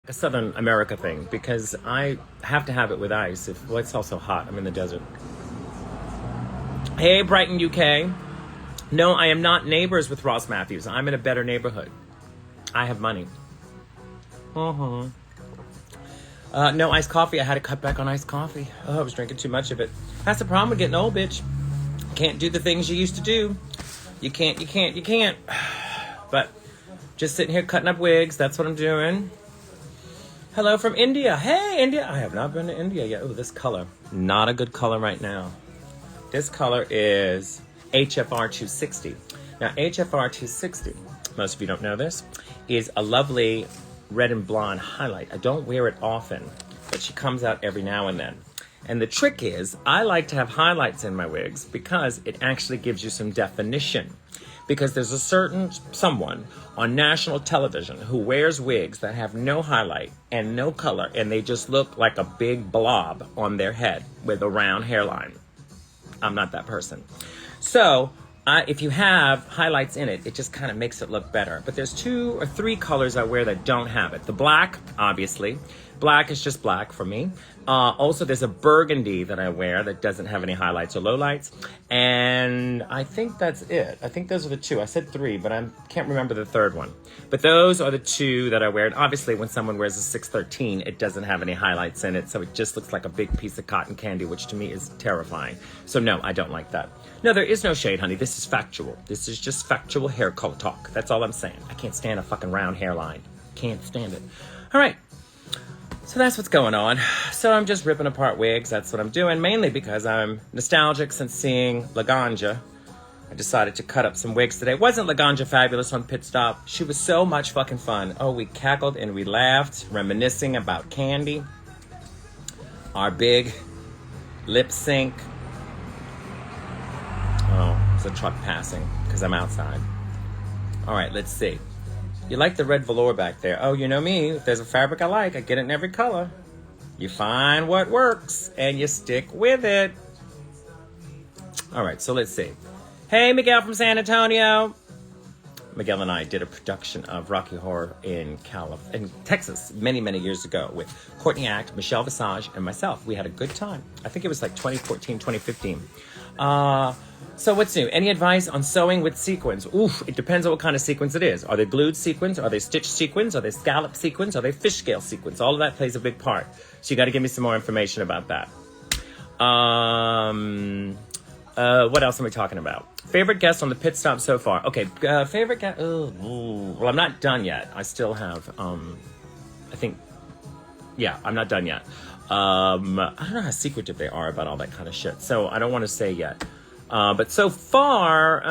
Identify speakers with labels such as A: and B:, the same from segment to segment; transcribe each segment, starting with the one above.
A: A Southern America thing because I have to have it with ice. Well, it's also hot. I'm in the desert. Hey, Brighton, UK. No, I am not neighbors with Ross Matthews. I'm in a better neighborhood. I have money. No iced coffee. I had to cut back on iced coffee. Oh, I was drinking too much of it. That's the problem with getting old, bitch. Can't do the things you used to do. You can't. But just sitting here cutting up wigs. That's what I'm doing. Hello from India. Hey, India. I have not been to India yet. Oh, this color. Not a good color right now. This color is HFR 260. Now, HFR 260, most of you don't know this, is a lovely red and blonde highlight. I don't wear it often, but she comes out every now and then. And the trick is, I like to have highlights in my wigs because it actually gives you some definition. Because there's a certain someone on national television who wears wigs that have no highlight and no color, and they just look like a big blob on their head with a round hairline. I'm not that person. So if you have highlights in it, it just kind of makes it look better. But there's 2 or 3 colors I wear that don't have it. The black, obviously. Black is just black for me. Also, there's a burgundy that I wear that doesn't have any highlights or lowlights. And I think that's it. I think those are the 2. I said 3, but I can't remember the third one. But those are the 2 that I wear. And obviously, when someone wears a 613, it doesn't have any highlights in it. So it just looks like a big piece of cotton candy, which to me is terrifying. So no, I don't like that. No, there is no shade, honey. This is factual. This is just factual hair color talk. That's all I'm saying. I can't stand a fucking round hairline. Can't stand it. All right. So that's what's going on. So I'm just ripping apart wigs. That's what I'm doing, mainly because I'm nostalgic since seeing Laganja. I decided to cut up some wigs today. Wasn't Laganja fabulous on Pit Stop? She was so much fucking fun. Oh, we cackled and we laughed, reminiscing about Candy. Our big lip sync. Oh, it's a truck passing because I'm outside. All right, let's see. You like the red velour back there. Oh, you know me. If there's a fabric I like, I get it in every color. You find what works, and you stick with it. All right, so let's see. Hey, Miguel from San Antonio. Miguel and I did a production of Rocky Horror in Texas many, many years ago with Courtney Act, Michelle Visage, and myself. We had a good time. I think it was like 2014, 2015. So what's new? Any advice on sewing with sequins? Oof, it depends on what kind of sequins it is. Are they glued sequins? Are they stitched sequins? Are they scallop sequins? Are they fish scale sequins? All of that plays a big part. So you got to give me some more information about that. What else am we talking about? Favorite guest on the Pit Stop so far? Okay, favorite guest. Well, I'm not done yet. I still have. I'm not done yet. I don't know how secretive they are about all that kind of shit. So I don't want to say yet. But so far,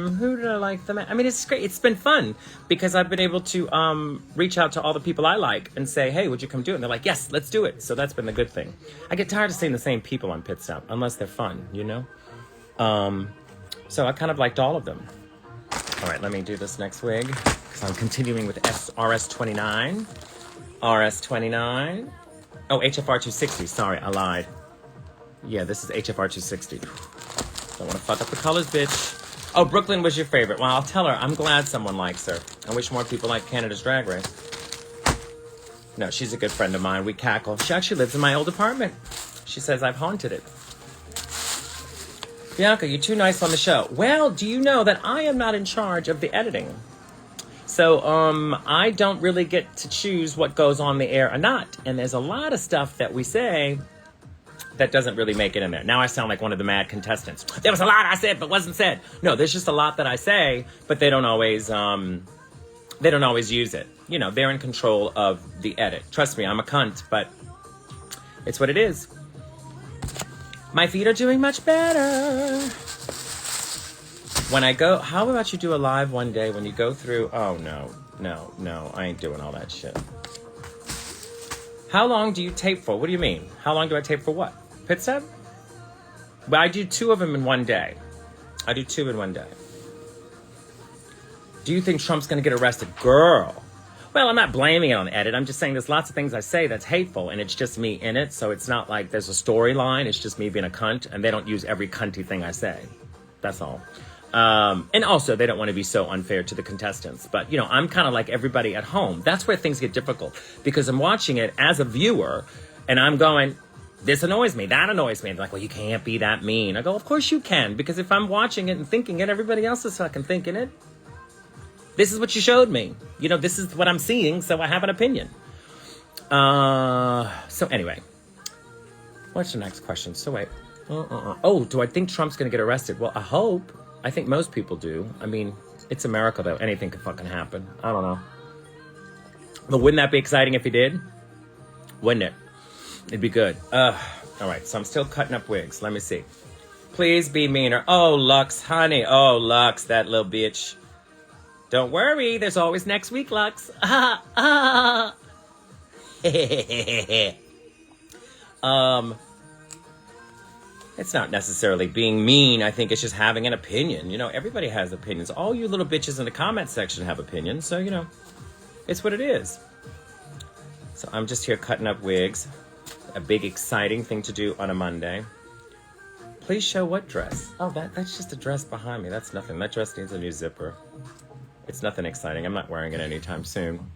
A: who did I like the most? I mean, it's great. It's been fun because I've been able to reach out to all the people I like and say, hey, would you come do it? And they're like, yes, let's do it. So that's been the good thing. I get tired of seeing the same people on Pit Stop unless they're fun, you know? So I kind of liked all of them. All right, let me do this next wig because I'm continuing with RS29. RS29. Oh, HFR 260. Sorry, I lied. Yeah, this is HFR 260. Don't want to fuck up the colors, bitch. Oh, Brooklyn was your favorite. Well, I'll tell her. I'm glad someone likes her. I wish more people like Canada's Drag Race. No, she's a good friend of mine. We cackle. She actually lives in my old apartment. She says I've haunted it. Bianca, you're too nice on the show. Well, do you know that I am not in charge of the editing? So, I don't really get to choose what goes on the air or not. And there's a lot of stuff that we say that doesn't really make it in there. Now I sound like one of the mad contestants. There was a lot I said but wasn't said. No, there's just a lot that I say, but they don't always use it. You know, they're in control of the edit. Trust me, I'm a cunt, but it's what it is. My feet are doing much better. When I go, how about you do a live one day when you go through, oh no, I ain't doing all that shit. How long do you tape for? What do you mean? How long do I tape for what? Pit Stop? Well, I do 2 of them in one day. I do 2 in one day. Do you think Trump's going to get arrested? Girl. Well, I'm not blaming it on the edit. I'm just saying there's lots of things I say that's hateful, and it's just me in it. So it's not like there's a storyline. It's just me being a cunt, and they don't use every cunty thing I say. That's all. And also, they don't want to be so unfair to the contestants. But, you know, I'm kind of like everybody at home. That's where things get difficult. Because I'm watching it as a viewer, and I'm going, this annoys me, that annoys me. And they're like, well, you can't be that mean. I go, of course you can. Because if I'm watching it and thinking it, everybody else is fucking thinking it. This is what you showed me. You know, this is what I'm seeing, so I have an opinion. So anyway. What's the next question? So wait. Oh, do I think Trump's going to get arrested? Well, I hope. I think most people do. I mean, it's America, though. Anything could fucking happen. I don't know. But wouldn't that be exciting if he did? Wouldn't it? It'd be good. All right, so I'm still cutting up wigs. Let me see. Please be meaner. Oh, Lux, honey. Oh, Lux, that little bitch. Don't worry. There's always next week, Lux. It's not necessarily being mean. I think it's just having an opinion. You know, everybody has opinions. All you little bitches in the comment section have opinions. So, you know, it's what it is. So I'm just here cutting up wigs. A big, exciting thing to do on a Monday. Please show what dress? Oh, that's just a dress behind me. That's nothing. That dress needs a new zipper. It's nothing exciting. I'm not wearing it anytime soon.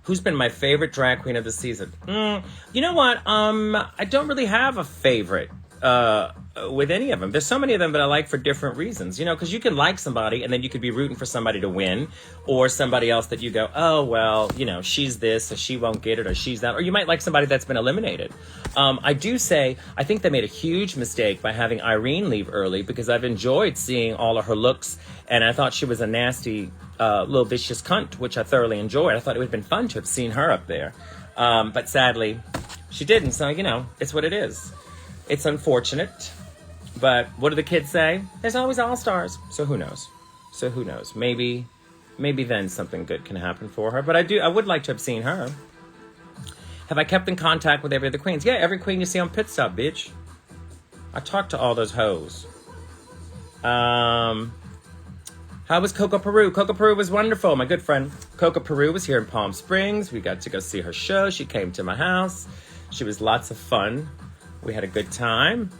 A: Who's been my favorite drag queen of the season? You know what? I don't really have a favorite with any of them. There's so many of them that I like for different reasons. You know, because you can like somebody and then you could be rooting for somebody to win, or somebody else that you go, oh, well, you know, she's this, so she won't get it, or she's that. Or you might like somebody that's been eliminated. I do say, I think they made a huge mistake by having Irene leave early, because I've enjoyed seeing all of her looks, and I thought she was a nasty little vicious cunt, which I thoroughly enjoyed. I thought it would have been fun to have seen her up there. But sadly, she didn't. So, you know, it's what it is. It's unfortunate. But what do the kids say? There's always all-stars. So who knows? Maybe then something good can happen for her. But I would like to have seen her. Have I kept in contact with every other queens? Yeah, every queen you see on Pit Stop, bitch. I talked to all those hoes. How was Coco Peru? Coco Peru was wonderful. My good friend Coco Peru was here in Palm Springs. We got to go see her show. She came to my house. She was lots of fun. We had a good time.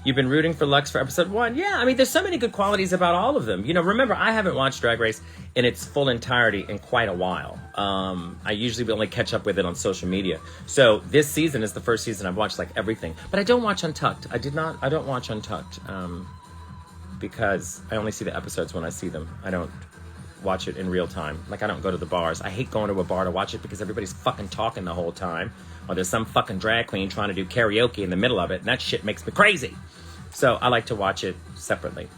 A: You've been rooting for Lux for episode 1. Yeah, I mean, there's so many good qualities about all of them. You know, remember, I haven't watched Drag Race in its full entirety in quite a while. I usually only catch up with it on social media. So this season is the first season I've watched, like, everything. But I don't watch Untucked. I don't watch Untucked. Because I only see the episodes when I see them. I don't watch it in real time. Like, I don't go to the bars. I hate going to a bar to watch it because everybody's fucking talking the whole time. Or there's some fucking drag queen trying to do karaoke in the middle of it, and that shit makes me crazy. So I like to watch it separately.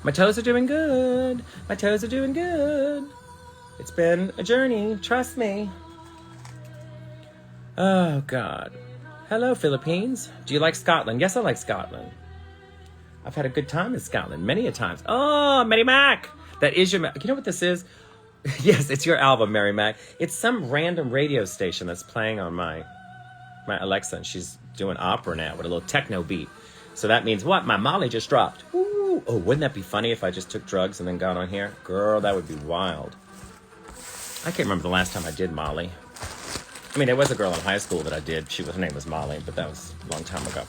A: My toes are doing good. My toes are doing good. It's been a journey, trust me. Oh, God. Hello, Philippines. Do you like Scotland? Yes, I like Scotland. I've had a good time in Scotland many a times. Oh, Mary Mac. That is your... You know what this is? Yes, it's your album, Mary Mac. It's some random radio station that's playing on my Alexa, and she's doing opera now with a little techno beat. So that means what? My Molly just dropped. Ooh. Oh, wouldn't that be funny if I just took drugs and then got on here? Girl, that would be wild. I can't remember the last time I did Molly. I mean, there was a girl in high school that I did. Her name was Molly, but that was a long time ago.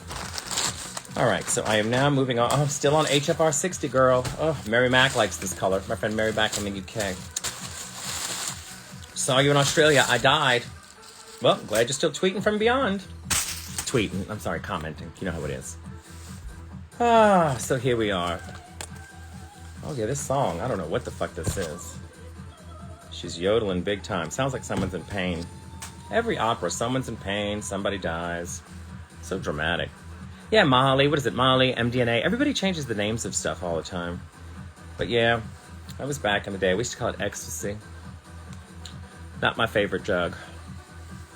A: All right, so I am now moving on. Oh, I'm still on HFR 60, girl. Oh, Mary Mac likes this color. My friend Mary Mac from the UK. Saw you in Australia. I died. Well, glad you're still tweeting from beyond. Commenting. You know how it is. So here we are. Oh, yeah, this song. I don't know what the fuck this is. She's yodeling big time. Sounds like someone's in pain. Every opera, someone's in pain, somebody dies. So dramatic. Yeah, Molly. What is it? Molly, MDNA. Everybody changes the names of stuff all the time. But yeah, that was back in the day. We used to call it ecstasy. Not my favorite drug.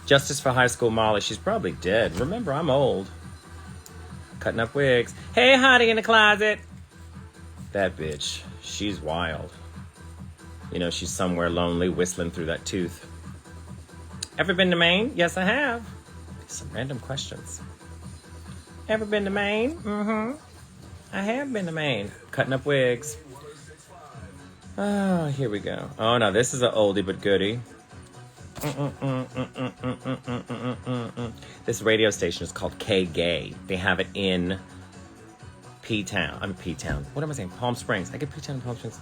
A: Justice for High School Molly. She's probably dead. Remember, I'm old. Cutting up wigs. Hey, hottie in the closet. That bitch. She's wild. You know, she's somewhere lonely, whistling through that tooth. Ever been to Maine? Yes, I have. Some random questions. Ever been to Maine? Mm-hmm. I have been to Maine. Cutting up wigs. Oh, here we go. Oh, no, this is an oldie but goodie. This radio station is called K-Gay. They have it in P-Town. I'm P-Town. What am I saying? Palm Springs. I get P-Town and Palm Springs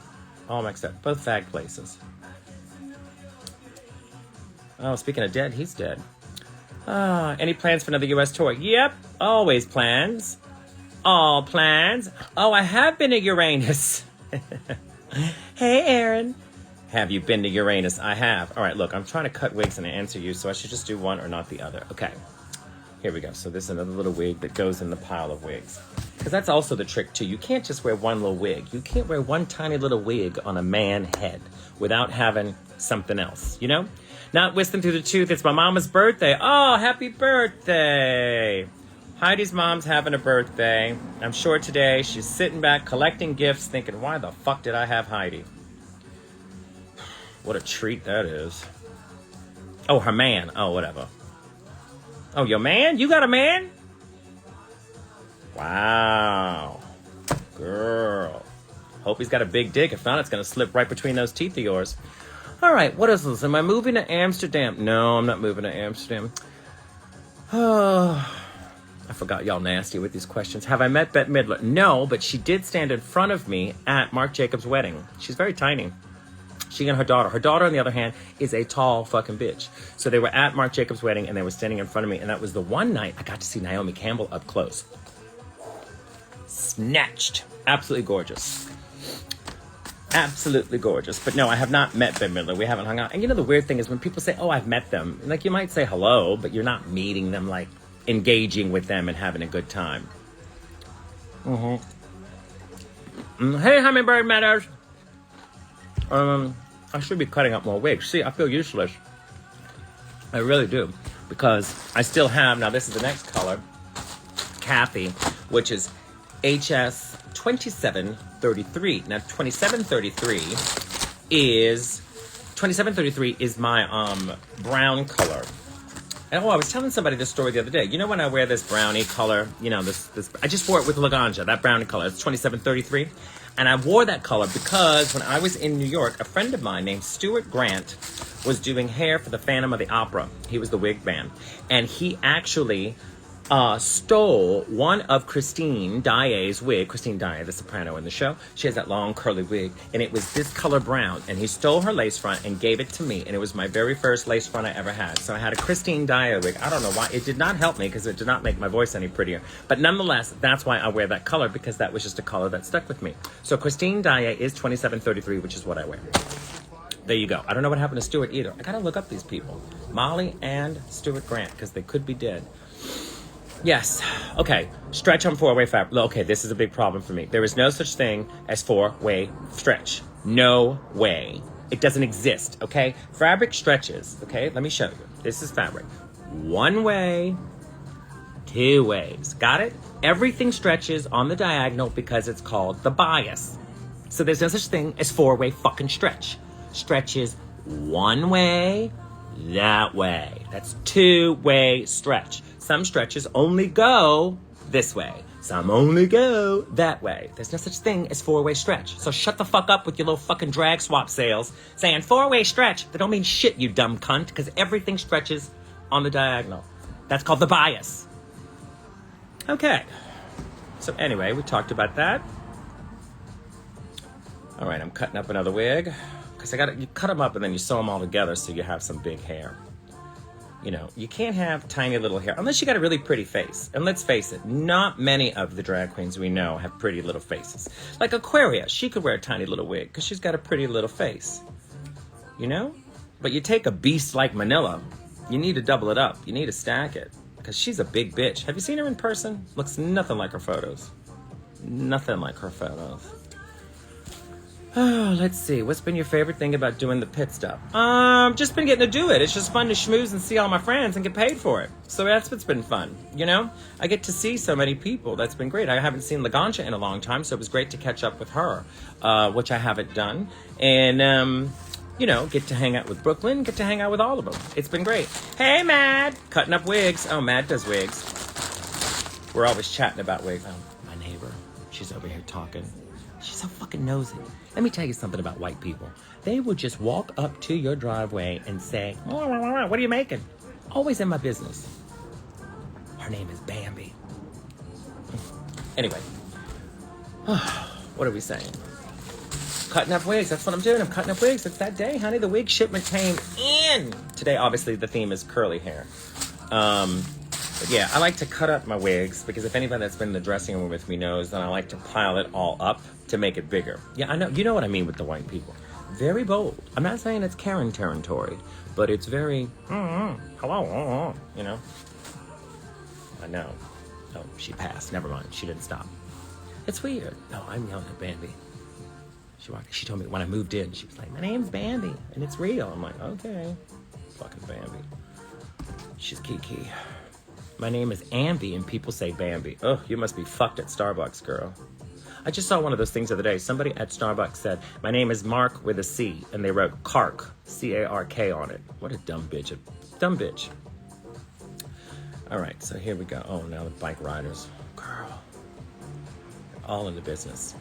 A: all mixed up. Both fag places. Oh, speaking of dead, he's dead. Any plans for another U.S. tour? Yep, always plans. All plans. Oh, I have been to Uranus. Hey, Aaron. Have you been to Uranus? I have. All right, look, I'm trying to cut wigs and answer you, so I should just do one or not the other. Okay, here we go. So this is another little wig that goes in the pile of wigs. Because that's also the trick, too. You can't just wear one little wig. You can't wear one tiny little wig on a man head without having something else, you know? Not wisdom through the tooth. It's my mama's birthday. Oh, happy birthday. Heidi's mom's having a birthday. I'm sure today she's sitting back collecting gifts thinking, why the fuck did I have Heidi? What a treat that is. Oh, her man. Oh, whatever. Oh, your man? You got a man? Wow. Girl. Hope he's got a big dick. If not, it's going to slip right between those teeth of yours. All right, what is this? Am I moving to Amsterdam? No, I'm not moving to Amsterdam. Oh, I forgot y'all nasty with these questions. Have I met Bette Midler? No, but she did stand in front of me at Marc Jacobs' wedding. She's very tiny. She and her daughter. Her daughter, on the other hand, is a tall fucking bitch. So they were at Marc Jacobs' wedding, and they were standing in front of me, and that was the one night I got to see Naomi Campbell up close. Snatched. Absolutely gorgeous. Absolutely gorgeous. But no, I have not met Bette Midler. We haven't hung out. And you know the weird thing is when people say, oh, I've met them. Like, you might say hello, but you're not meeting them, like, engaging with them and having a good time. Hey, Hummingbird Meadows. I should be cutting up more wigs. See, I feel useless. I really do. Because I still have, now this is the next color, Kathy, which is HS 2733. Now 2733 is my brown color. And I was telling somebody this story the other day. You know when I wear this brownie color, you know, this I just wore it with Laganja, that brownie color. It's 2733. And I wore that color because when I was in New York, a friend of mine named Stuart Grant was doing hair for the Phantom of the Opera. He was the wig man. And he actually stole one of Christine Daae's wig. Christine Daae, the soprano in the show. She has that long curly wig. And it was this color brown. And he stole her lace front and gave it to me. And it was my very first lace front I ever had. So I had a Christine Daae wig. I don't know why. It did not help me because it did not make my voice any prettier. But nonetheless, that's why I wear that color, because that was just a color that stuck with me. So Christine Daae is 2733, which is what I wear. There you go. I don't know what happened to Stuart either. I gotta look up these people. Molly and Stuart Grant, because they could be dead. Yes. Okay. Stretch on four-way fabric. Okay, this is a big problem for me. There is no such thing as four-way stretch. No way. It doesn't exist, okay? Fabric stretches, okay? Let me show you. This is fabric. One way, two ways. Got it? Everything stretches on the diagonal because it's called the bias. So there's no such thing as four-way fucking stretch. Stretches one way, that way. That's two-way stretch. Some stretches only go this way. Some only go that way. There's no such thing as four-way stretch. So shut the fuck up with your little fucking drag swap sales saying four-way stretch. That don't mean shit, you dumb cunt, because everything stretches on the diagonal. That's called the bias. Okay. So anyway, we talked about that. All right, I'm cutting up another wig. Because you cut them up and then you sew them all together so you have some big hair. You know, you can't have tiny little hair unless you got a really pretty face. And let's face it, not many of the drag queens we know have pretty little faces. Like Aquaria, she could wear a tiny little wig because she's got a pretty little face. You know? But you take a beast like Manila, you need to double it up. You need to stack it because she's a big bitch. Have you seen her in person? Looks nothing like her photos. Nothing like her photos. Oh, let's see. What's been your favorite thing about doing the pit stop? Just been getting to do it. It's just fun to schmooze and see all my friends and get paid for it. So that's what's been fun, you know? I get to see so many people. That's been great. I haven't seen Laganja in a long time, so it was great to catch up with her, which I haven't done. And, you know, get to hang out with Brooklyn, get to hang out with all of them. It's been great. Hey, Mad! Cutting up wigs. Oh, Mad does wigs. We're always chatting about wigs. Oh, my neighbor. She's over here talking. She's so fucking nosy. Let me tell you something about white people. They will just walk up to your driveway and say, what are you making? Always in my business. Her name is Bambi. Anyway, What are we saying? Cutting up wigs. That's what I'm doing. I'm cutting up wigs. It's that day, honey. The wig shipment came in. Today, obviously, the theme is curly hair. But yeah, I like to cut up my wigs because if anybody that's been in the dressing room with me knows that I like to pile it all up to make it bigger. Yeah, I know. You know what I mean with the white people. Very bold. I'm not saying it's Karen territory, but it's very, hello, you know. I know. Oh, she passed. Never mind. She didn't stop. It's weird. No, I'm yelling at Bambi. She told me when I moved in, she was like, my name's Bambi, and it's real. I'm like, okay. Fucking Bambi. She's Kiki. My name is Ambi, and people say Bambi. Oh, you must be fucked at Starbucks, girl. I just saw one of those things the other day. Somebody at Starbucks said, my name is Mark with a C, and they wrote Cark, C-A-R-K on it. What a dumb bitch. A dumb bitch. All right, so here we go. Oh, now the bike riders. Girl. They're all in the business.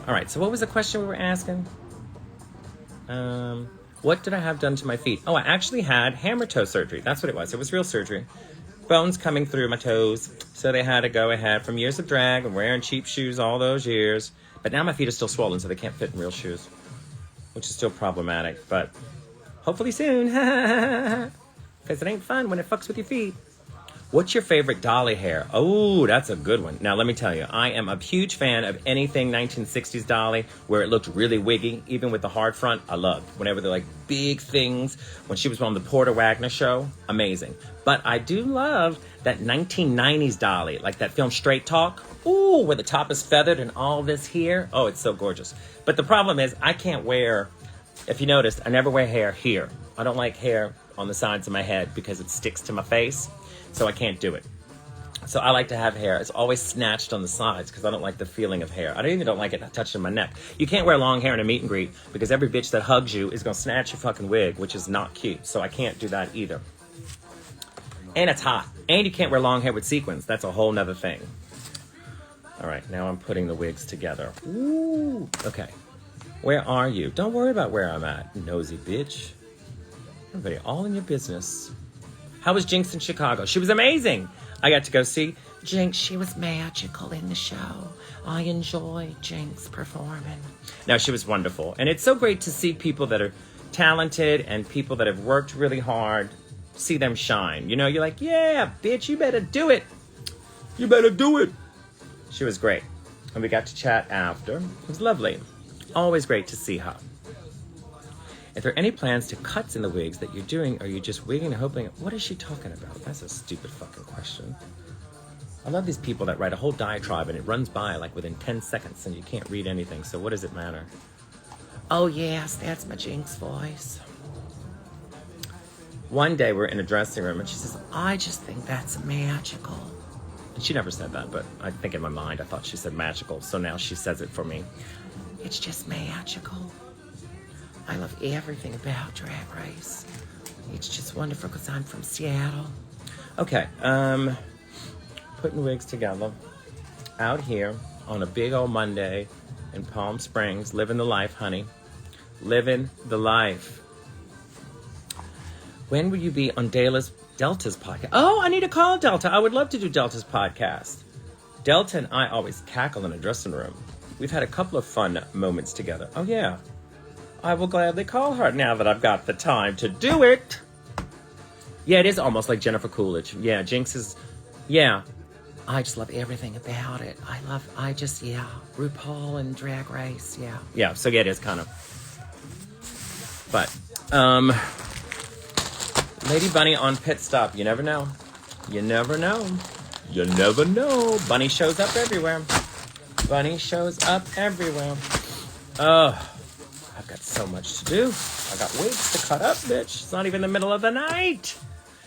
A: All right, so what was the question we were asking? What did I have done to my feet? Oh, I actually had hammer toe surgery. That's what it was. It was real surgery. Bones coming through my toes. So they had to go ahead from years of drag and wearing cheap shoes all those years. But now my feet are still swollen, so they can't fit in real shoes, which is still problematic. But hopefully soon. Because it ain't fun when it fucks with your feet. What's your favorite dolly hair? Oh, that's a good one. Now, let me tell you, I am a huge fan of anything 1960s dolly where it looked really wiggy, even with the hard front. I loved whenever they're like big things. When she was on the Porter Wagner show, amazing. But I do love that 1990s dolly, like that film Straight Talk. Ooh, where the top is feathered and all this here. Oh, it's so gorgeous. But the problem is I can't wear, if you noticed, I never wear hair here. I don't like hair on the sides of my head because it sticks to my face. So I can't do it. So I like to have hair. It's always snatched on the sides because I don't like the feeling of hair. I don't like it touching my neck. You can't wear long hair in a meet and greet because every bitch that hugs you is going to snatch your fucking wig, which is not cute. So I can't do that either. And it's hot. And you can't wear long hair with sequins. That's a whole nother thing. All right, now I'm putting the wigs together. Ooh, okay. Where are you? Don't worry about where I'm at, nosy bitch. Everybody all in your business. How was Jinx in Chicago? She was amazing. I got to go see Jinx. She was magical in the show. I enjoyed Jinx performing. No, she was wonderful. And it's so great to see people that are talented and people that have worked really hard, see them shine. You know, you're like, yeah, bitch, you better do it. You better do it. She was great. And we got to chat after. It was lovely. Always great to see her. If there are any plans to cuts in the wigs that you're doing, or are you just wigging and hoping? What is she talking about? That's a stupid fucking question. I love these people that write a whole diatribe and it runs by like within 10 seconds and you can't read anything. So what does it matter? Oh yes, that's my Jinx voice. One day we're in a dressing room and she says, I just think that's magical. And she never said that, but I think in my mind I thought she said magical. So now she says it for me. It's just magical. I love everything about Drag Race. It's just wonderful because I'm from Seattle. Okay, putting wigs together out here on a big old Monday in Palm Springs. Living the life, honey. Living the life. When will you be on Delta's podcast? Oh, I need to call Delta. I would love to do Delta's podcast. Delta and I always cackle in a dressing room. We've had a couple of fun moments together. Oh, yeah. I will gladly call her now that I've got the time to do it. Yeah, it is almost like Jennifer Coolidge. Yeah, Jinx is, yeah. I just love everything about it. RuPaul and Drag Race, yeah. Yeah, so yeah, it is kind of. But, Lady Bunny on pit stop. You never know. You never know. You never know. Bunny shows up everywhere. Bunny shows up everywhere. I've got so much to do. I got wigs to cut up, bitch. It's not even the middle of the night.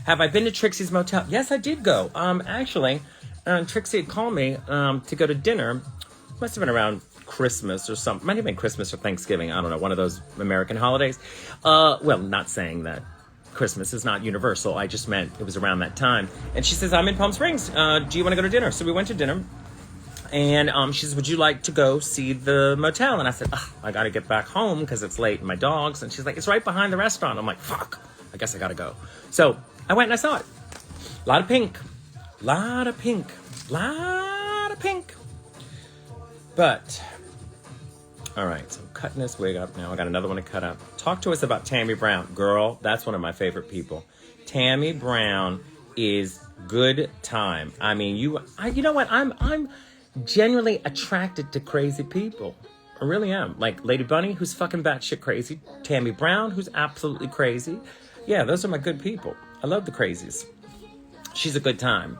A: Have I been to Trixie's Motel? Yes, I did go. Actually, Trixie had called me to go to dinner. Must have been around Christmas or something. Might have been Christmas or Thanksgiving. I don't know, one of those American holidays. Well, not saying that Christmas is not universal. I just meant it was around that time. And she says, I'm in Palm Springs. Do you want to go to dinner? So we went to dinner. And she says, would you like to go see the motel? And I said, I got to get back home because it's late and my dogs. And she's like, it's right behind the restaurant. I'm like, fuck, I guess I got to go. So I went and I saw it. A lot of pink. Lot of pink. Lot of pink. But, all right, so I'm cutting this wig up now. I got another one to cut up. Talk to us about Tammy Brown. Girl, that's one of my favorite people. Tammy Brown is good time. I mean, you know what? I'm genuinely attracted to crazy people. I really am. Like Lady Bunny, who's fucking batshit crazy. Tammy Brown, who's absolutely crazy. Yeah, those are my good people. I love the crazies. She's a good time.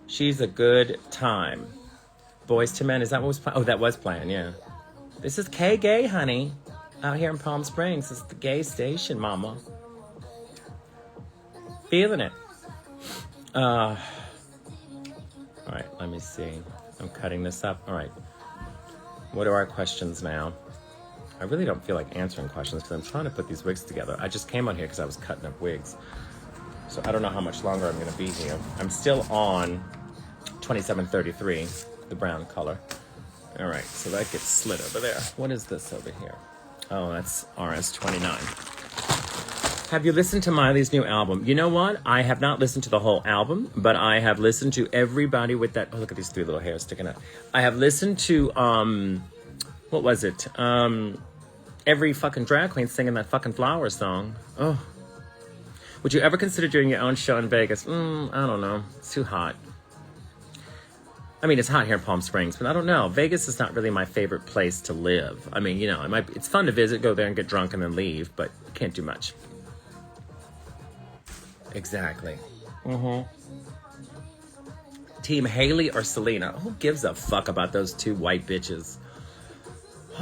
A: She's a good time. Boys to Men, is that what was playing? Oh, that was playing, yeah. This is K-Gay, honey. Out here in Palm Springs. This is the gay station, mama. Feeling it. All right, let me see. I'm cutting this up. All right. What are our questions now? I really don't feel like answering questions because I'm trying to put these wigs together. I just came on here because I was cutting up wigs. So I don't know how much longer I'm going to be here. I'm still on 2733, the brown color. All right, so that gets slid over there. What is this over here? Oh, that's RS29. Have you listened to Miley's new album? You know what? I have not listened to the whole album, but I have listened to everybody with that. Oh, look at these three little hairs sticking out. I have listened to, what was it? Every fucking drag queen singing that fucking Flower song. Oh. Would you ever consider doing your own show in Vegas? I don't know. It's too hot. I mean, it's hot here in Palm Springs, but I don't know. Vegas is not really my favorite place to live. I mean, you know, it's fun to visit, go there and get drunk and then leave, but can't do much. Exactly. Team Haley or Selena? Who gives a fuck about those two white bitches?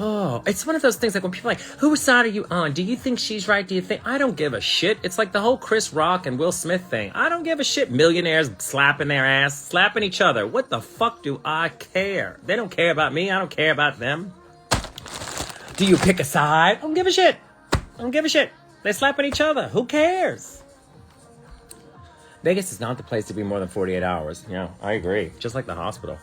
A: Oh, it's one of those things like when people are like, whose side are you on? Do you think she's right? Do you think? I don't give a shit. It's like the whole Chris Rock and Will Smith thing. I don't give a shit. Millionaires slapping their ass, slapping each other. What the fuck do I care? They don't care about me. I don't care about them. Do you pick a side? I don't give a shit. I don't give a shit. They're slapping each other. Who cares? Vegas is not the place to be more than 48 hours. Yeah, I agree. Just like the hospital.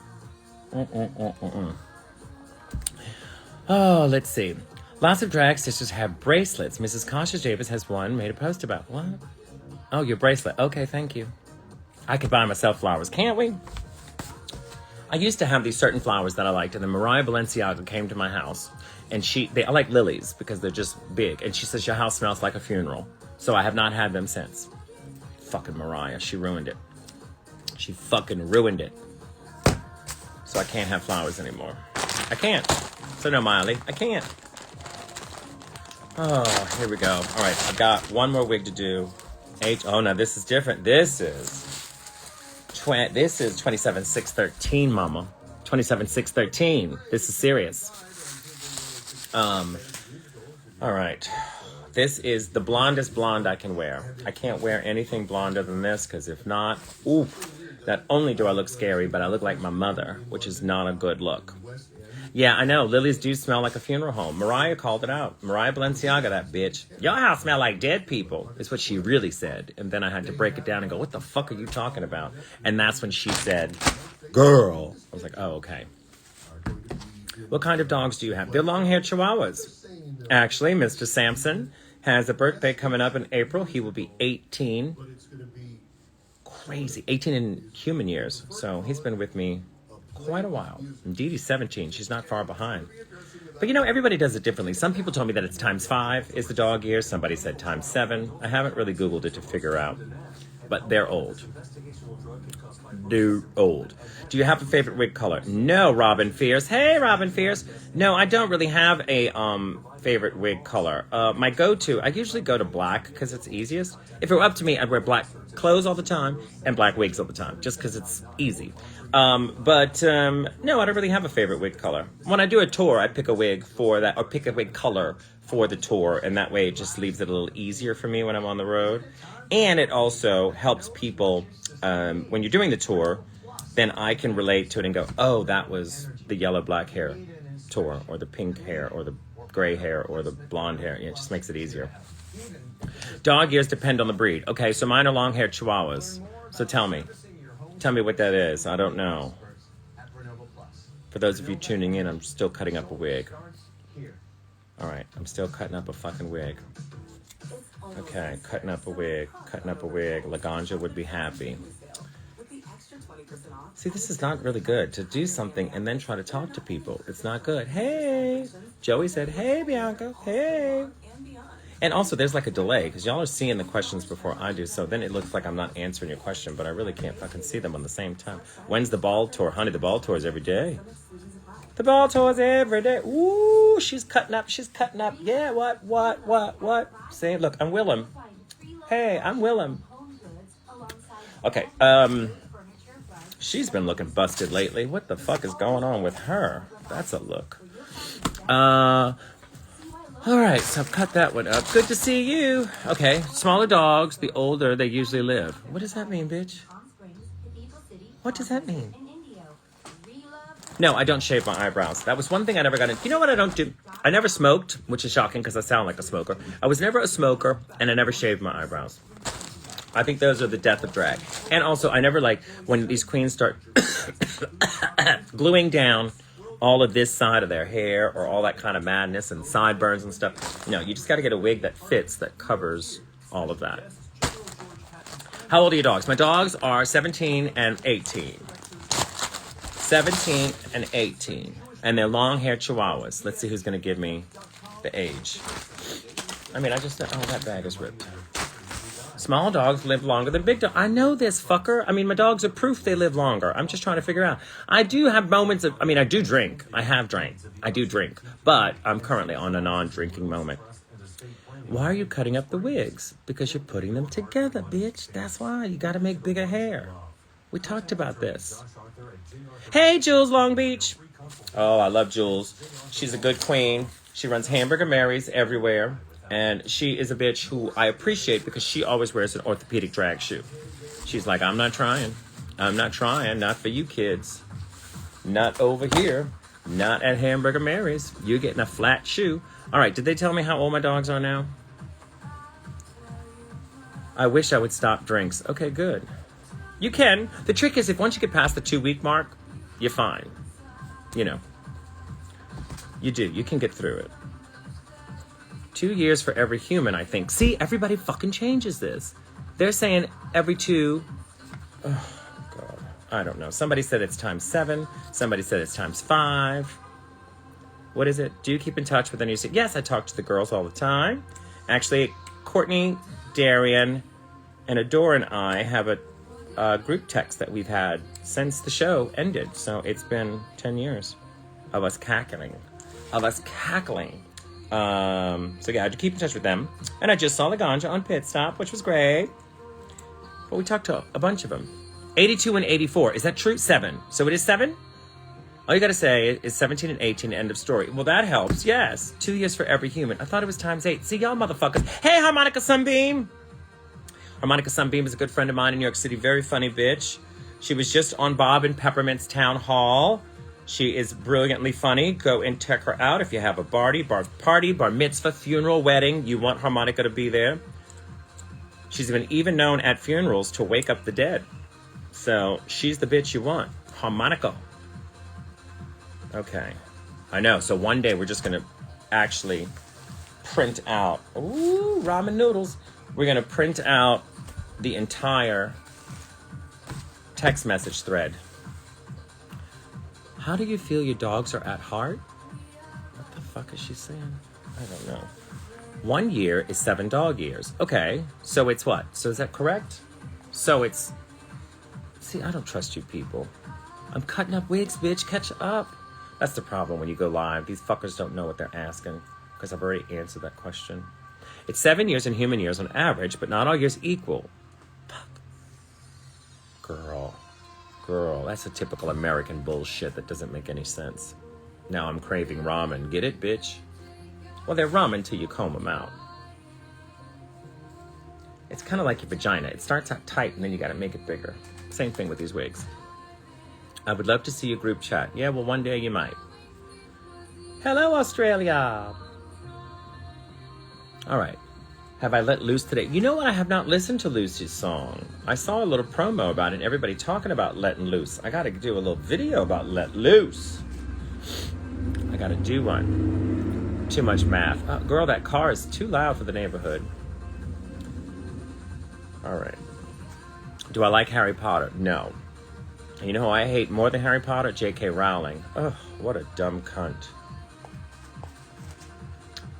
A: Oh, let's see. Lots of drag sisters have bracelets. Mrs. Kasha Davis has one. Made a post about. What? Oh, your bracelet. Okay, thank you. I could buy myself flowers, can't we? I used to have these certain flowers that I liked, and then Mariah Balenciaga came to my house, and I like lilies because they're just big, and she says, your house smells like a funeral. So I have not had them since. Fucking Mariah, she ruined it. She fucking ruined it. So I can't have flowers anymore. I can't. So no, Miley, I can't. Oh, here we go. All right, I've got one more wig to do. Oh, no, this is different. This is 27,613, mama. 27,613. This is serious. All right. This is the blondest blonde I can wear. I can't wear anything blonder than this, because if not, ooh, not only do I look scary, but I look like my mother, which is not a good look. Yeah, I know. Lilies do smell like a funeral home. Mariah called it out. Mariah Balenciaga, that bitch. Your house smell like dead people, is what she really said. And then I had to break it down and go, what the fuck are you talking about? And that's when she said, girl. I was like, oh, okay. What kind of dogs do you have? They're long-haired Chihuahuas. Actually, Mr. Sampson has a birthday coming up in April. He will be 18. Crazy. 18 in human years. So he's been with me quite a while. Indeed, he's 17. She's not far behind. But you know, everybody does it differently. Some people told me that it's ×5 is the dog year. Somebody said ×7. I haven't really Googled it to figure out. But they're old. They're old. Do you have a favorite wig color? No, Robin Fierce. Hey, Robin Fierce. No, I don't really have a favorite wig color. My go-to, I usually go to black because it's easiest. If it were up to me, I'd wear black clothes all the time and black wigs all the time, just because it's easy. No, I don't really have a favorite wig color. When I do a tour, I pick a wig for that, or pick a wig color for the tour, and that way it just leaves it a little easier for me when I'm on the road. And it also helps people, when you're doing the tour, then I can relate to it and go, oh, that was the yellow black hair tour, or the pink hair, or the gray hair, or the blonde hair. Yeah, it just makes it easier. Dog ears depend on the breed. Okay, so mine are long-haired Chihuahuas. So tell me what that is. I don't know. For those of you tuning in, I'm still cutting up a wig. All right, I'm still cutting up a fucking wig. Okay, cutting up a wig. Laganja would be happy. See, this is not really good to do something and then try to talk to people. It's not good. Hey, Joey said, hey, Bianca, hey. And also, there's like a delay because y'all are seeing the questions before I do. So then it looks like I'm not answering your question, but I really can't fucking see them on the same time. When's the ball tour? Honey, the ball tour is every day. The ball tour is every day. Ooh, she's cutting up. She's cutting up. Yeah, what? See, look, I'm Willem. Hey, I'm Willem. Okay, she's been looking busted lately. What the fuck is going on with her? That's a look. All right, so I've cut that one up. Good to see you. Okay, smaller dogs, the older they usually live. What does that mean, bitch? What does that mean? No, I don't shave my eyebrows. That was one thing I never got into. You know what I don't do? I never smoked, which is shocking because I sound like a smoker. I was never a smoker, and I never shaved my eyebrows. I think those are the death of drag. And also, I never like when these queens start gluing down all of this side of their hair or all that kind of madness and sideburns and stuff. No, you just got to get a wig that fits, that covers all of that. How old are your dogs? My dogs are 17 and 18. 17 and 18. And they're long-haired chihuahuas. Let's see who's going to give me the age. I mean, I just... Oh, that bag is ripped. Small dogs live longer than big dogs. I know this, fucker. I mean, my dogs are proof they live longer. I'm just trying to figure out. I do have moments of... I mean, I do drink. I have drank. I do drink. But I'm currently on a non-drinking moment. Why are you cutting up the wigs? Because you're putting them together, bitch. That's why. You got to make bigger hair. We talked about this. Hey, Jules Long Beach. Oh, I love Jules. She's a good queen. She runs Hamburger Mary's everywhere. And she is a bitch who I appreciate because she always wears an orthopedic drag shoe. She's like, I'm not trying. I'm not trying. Not for you kids. Not over here. Not at Hamburger Mary's. You're getting a flat shoe. All right, did they tell me how old my dogs are now? I wish I would stop drinks. Okay, good. You can. The trick is if once you get past the 2-week mark, you're fine. You know. You do. You can get through it. 2 years for every human, I think. See, everybody fucking changes this. They're saying every 2... Oh, God. I don't know. Somebody said it's times 7. Somebody said it's times 5. What is it? Do you keep in touch with any... Yes, I talk to the girls all the time. Actually, Courtney, Darian, and Adore and I have a group text that we've had since the show ended. So it's been 10 years of us cackling. So yeah, I had to keep in touch with them. And I just saw Laganja on Pit Stop, which was great. But we talked to a bunch of them. 82 and 84. Is that true? 7. So it is 7? All you got to say is 17 and 18, end of story. Well, that helps. Yes. 2 years for every human. I thought it was times 8. See, y'all motherfuckers. Hey, Harmonica Sunbeam. Harmonica Sunbeam is a good friend of mine in New York City. Very funny bitch. She was just on Bob and Peppermint's Town Hall. She is brilliantly funny. Go and check her out if you have a bar mitzvah, funeral, wedding. You want Harmonica to be there. She's been even known at funerals to wake up the dead. So she's the bitch you want. Harmonica. Okay. I know. So one day we're just going to actually print out. Ooh, ramen noodles. We're going to print out the entire text message thread. How do you feel your dogs are at heart? What the fuck is she saying? I don't know. 1 year is 7 dog years. Okay, so it's what? So is that correct? So it's... See, I don't trust you people. I'm cutting up wigs, bitch. Catch up. That's the problem when you go live. These fuckers don't know what they're asking because I've already answered that question. It's 7 years in human years on average, but not all years equal. Fuck. Girl, that's a typical American bullshit that doesn't make any sense. Now I'm craving ramen. Get it, bitch? Well, they're ramen till you comb them out. It's kind of like your vagina. It starts out tight and then you got to make it bigger. Same thing with these wigs. I would love to see your group chat. Yeah, well, one day you might. Hello, Australia. All right. Have I let loose today? You know what? I have not listened to Lucy's song. I saw a little promo about it and everybody talking about letting loose. I got to do a little video about let loose. I got to do one. Too much math. Girl, that car is too loud for the neighborhood. All right. Do I like Harry Potter? No. You know who I hate more than Harry Potter? J.K. Rowling. Ugh, what a dumb cunt.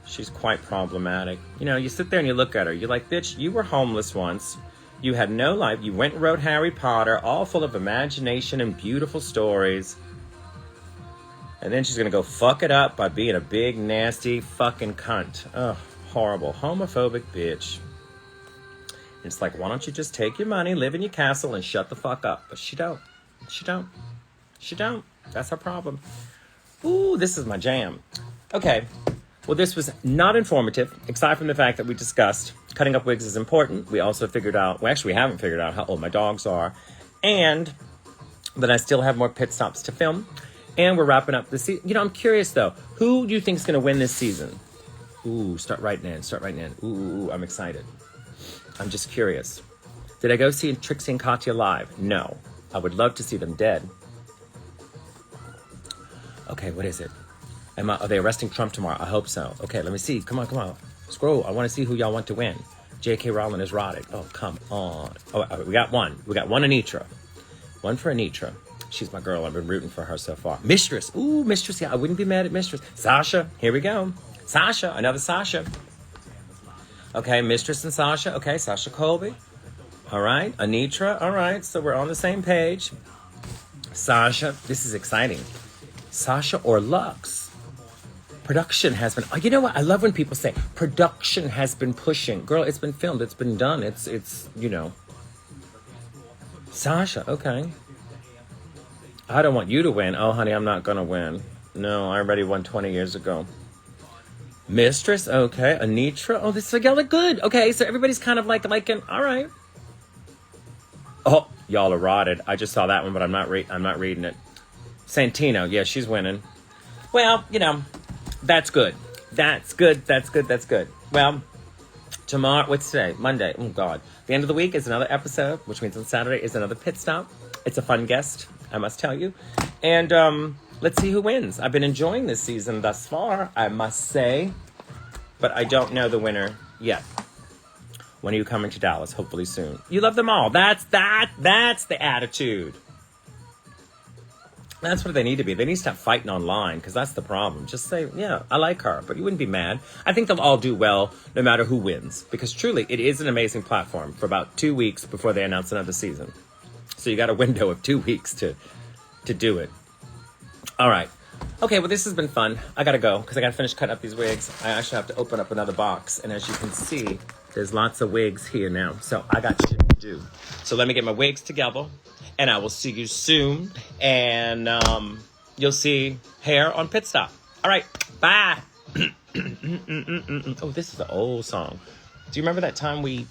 A: She's quite problematic. You know, you sit there and you look at her. You're like, bitch, you were homeless once. You had no life. You went and wrote Harry Potter, all full of imagination and beautiful stories. And then she's going to go fuck it up by being a big, nasty fucking cunt. Ugh, horrible. Homophobic bitch. It's like, why don't you just take your money, live in your castle, and shut the fuck up? But she don't. She don't. She don't. That's her problem. Ooh, this is my jam. Okay. Well, this was not informative, aside from the fact that we discussed cutting up wigs is important. We also figured out, well, actually, we haven't figured out how old my dogs are. And that I still have more pit stops to film. And we're wrapping up the season. You know, I'm curious, though. Who do you think is going to win this season? Ooh, start writing in. Start writing in. Ooh, I'm excited. I'm just curious. Did I go see Trixie and Katya live? No. I would love to see them dead. Okay, what is it? Are they arresting Trump tomorrow? I hope so. Okay, let me see. Come on. Scroll. I want to see who y'all want to win. J.K. Rowling is rotted. Oh, come on. Oh, we got one. We got one Anitra. One for Anitra. She's my girl. I've been rooting for her so far. Mistress. Ooh, Mistress. Yeah, I wouldn't be mad at Mistress. Sasha. Here we go. Sasha. Another Sasha. Okay, Mistress and Sasha. Okay, Sasha Colby. All right, Anitra. All right, so we're on the same page. Sasha. This is exciting. Sasha or Lux. Production has been... Oh, you know what? I love when people say, production has been pushing. Girl, it's been filmed. It's been done. It's you know. Sasha, okay. I don't want you to win. Oh, honey, I'm not going to win. No, I already won 20 years ago. Mistress, okay. Anitra, oh, this y'all look good. Okay, so everybody's kind of liking, all right. Oh, y'all are rotted. I just saw that one, but I'm not reading it. Santino, yeah, she's winning. Well, you know, that's good. That's good. Well, tomorrow, what's today? Monday. Oh, God. The end of the week is another episode, which means on Saturday is another pit stop. It's a fun guest, I must tell you. And let's see who wins. I've been enjoying this season thus far, I must say. But I don't know the winner yet. When are you coming to Dallas? Hopefully soon. You love them all. That's the attitude. That's what they need to be. They need to stop fighting online, because that's the problem. Just say, yeah, I like her, but you wouldn't be mad. I think they'll all do well, no matter who wins. Because truly, it is an amazing platform for about 2 weeks before they announce another season. So you got a window of 2 weeks to do it. All right. Okay, well, this has been fun. I got to go, because I got to finish cutting up these wigs. I actually have to open up another box. And as you can see, there's lots of wigs here now. So I got shit to do. So let me get my wigs together. And I will see you soon. And you'll see hair on Pit Stop. All right. Bye. Oh, this is the old song. Do you remember that time we